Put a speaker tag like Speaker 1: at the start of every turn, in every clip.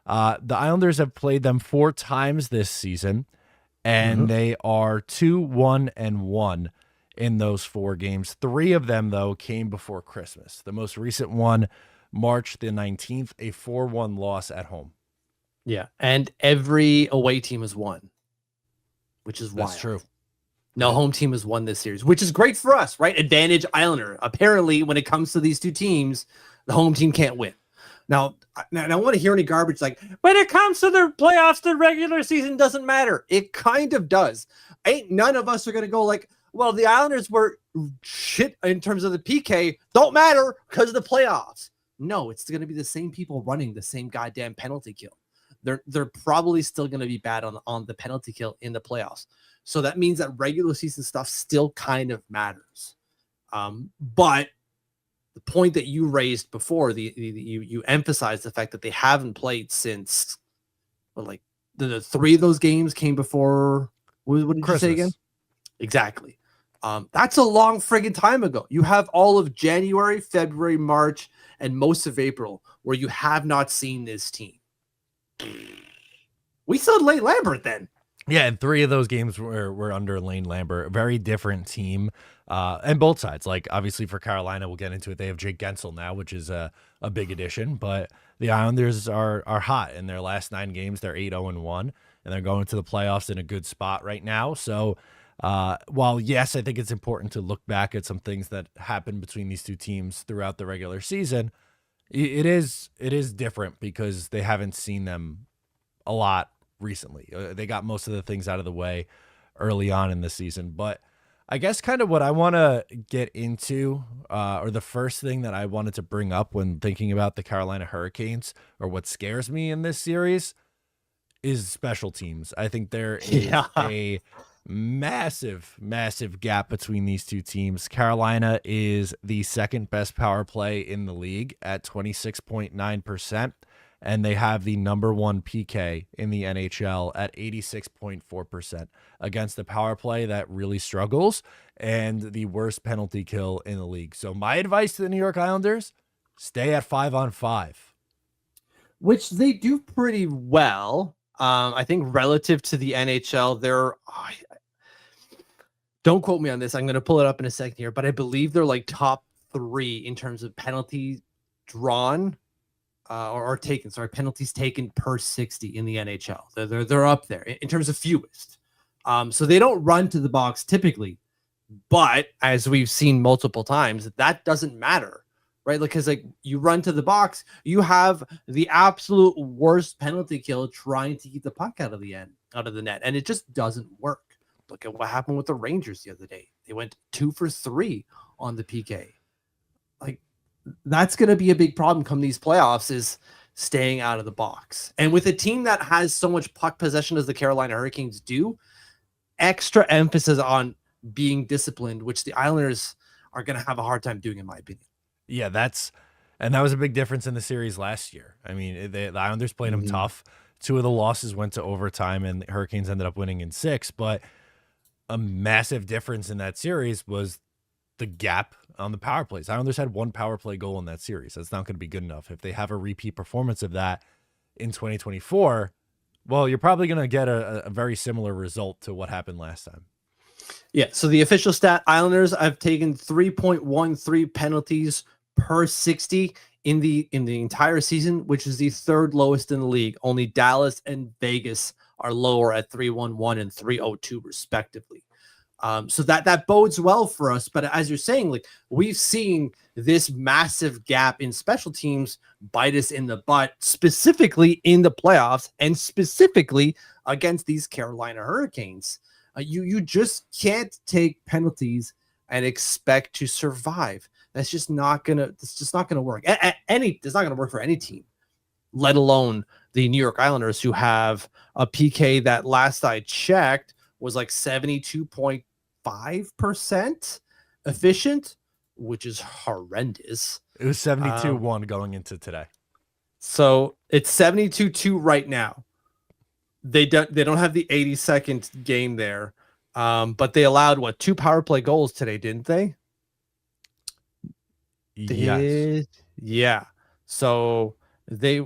Speaker 1: The Islanders have played them 4 times this season, and they are 2-1-1 in those 4 games. 3 of them, though, came before Christmas. The most recent one, March the 19th, a 4-1 loss at home.
Speaker 2: Yeah, and every away team has won, which is wild.
Speaker 1: That's true.
Speaker 2: No home team has won this series, which is great for us, right? Advantage Islander. Apparently, when it comes to these two teams, the home team can't win. Now, I don't want to hear any garbage like, when it comes to the playoffs, the regular season doesn't matter. It kind of does. None of us are going to go like, well, the Islanders were shit in terms of the PK. Don't matter because of the playoffs. No, it's going to be the same people running the same goddamn penalty kill. They're probably still going to be bad on the penalty kill in the playoffs. So that means that regular season stuff still kind of matters. But the point that you raised before, you emphasized the fact that they haven't played since, well, like the 3 of those games came before. What did you say again? Exactly. That's a long friggin' time ago. You have all of January, February, March, and most of April where you have not seen this team. We still had Lane Lambert then.
Speaker 1: Yeah, and 3 of those games were under Lane Lambert. A very different team, and both sides. Like, obviously for Carolina, we'll get into it. They have Jake Gensel now, which is a big addition. But the Islanders are hot in their last 9 games. They're 8-0-1, and they're going to the playoffs in a good spot right now. So, while yes, I think it's important to look back at some things that happened between these two teams throughout the regular season, it is different because they haven't seen them a lot recently. They got most of the things out of the way early on in the season. But I guess kind of what I want to get into, or the first thing that I wanted to bring up when thinking about the Carolina Hurricanes, or what scares me in this series, is special teams. I think there is a massive gap between these two teams. Carolina is the second best power play in the league at 26.9%. And they have the number 1 PK in the NHL at 86.4% against the power play that really struggles and the worst penalty kill in the league. So my advice to the New York Islanders, stay at 5-on-5.
Speaker 2: Which they do pretty well. I think relative to the NHL, don't quote me on this. I'm going to pull it up in a second here, but I believe they're like top 3 in terms of penalties drawn. Or taken, penalties taken per 60 in the NHL. They're up there in terms of fewest. So they don't run to the box typically, but as we've seen multiple times, that doesn't matter, right? Because like you run to the box, you have the absolute worst penalty kill trying to keep the puck out of the net, and it just doesn't work. Look at what happened with the Rangers the other day. They went 2 for 3 on the PK. Like, that's going to be a big problem come these playoffs, is staying out of the box. And with a team that has so much puck possession as the Carolina Hurricanes do, extra emphasis on being disciplined, which the Islanders are going to have a hard time doing, in my opinion.
Speaker 1: Yeah, that was a big difference in the series last year. I mean, the Islanders played them tough. 2 of the losses went to overtime, and the Hurricanes ended up winning in 6. But a massive difference in that series was the gap on the power plays. Islanders had 1 power play goal in that series. That's not going to be good enough. If they have a repeat performance of that in 2024, well, you're probably going to get a very similar result to what happened last time.
Speaker 2: Yeah, so the official stat, Islanders have taken 3.13 penalties per 60 in the entire season, which is the 3rd lowest in the league. Only Dallas and Vegas are lower at 3.11 and 3.02 respectively. So that bodes well for us. But as you're saying, like, we've seen this massive gap in special teams bite us in the butt, specifically in the playoffs and specifically against these Carolina Hurricanes. You just can't take penalties and expect to survive. That's just not gonna work. It's not gonna work for any team, let alone the New York Islanders, who have a PK that last I checked was like 72.5% efficient, which is horrendous.
Speaker 1: It was 72-1 going into today.
Speaker 2: So it's 72-2 right now. They don't have the 82nd game there, but they allowed 2 power play goals today, didn't they?
Speaker 1: Yes.
Speaker 2: Yeah. So they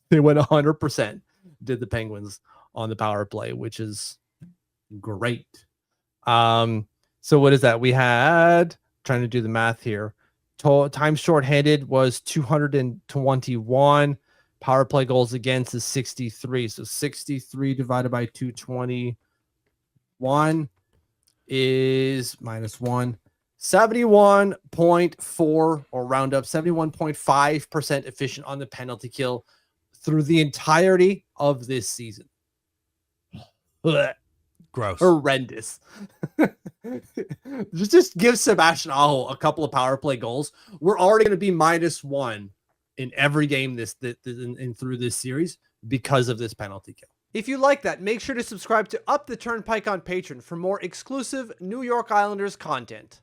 Speaker 2: They went 100%, did the Penguins on the power play, which is great. So what is that? We had, trying to do the math here, time shorthanded was 221. Power play goals against is 63. So 63 divided by 221 is -1. 71.4, or round up 71.5% efficient on the penalty kill through the entirety of this season. Blech.
Speaker 1: Gross.
Speaker 2: Horrendous. just give Sebastian Aho a couple of power play goals. We're already going to be -1 in every game through this series because of this penalty kill. If you like that, make sure to subscribe to Up the Turnpike on Patreon for more exclusive New York Islanders content.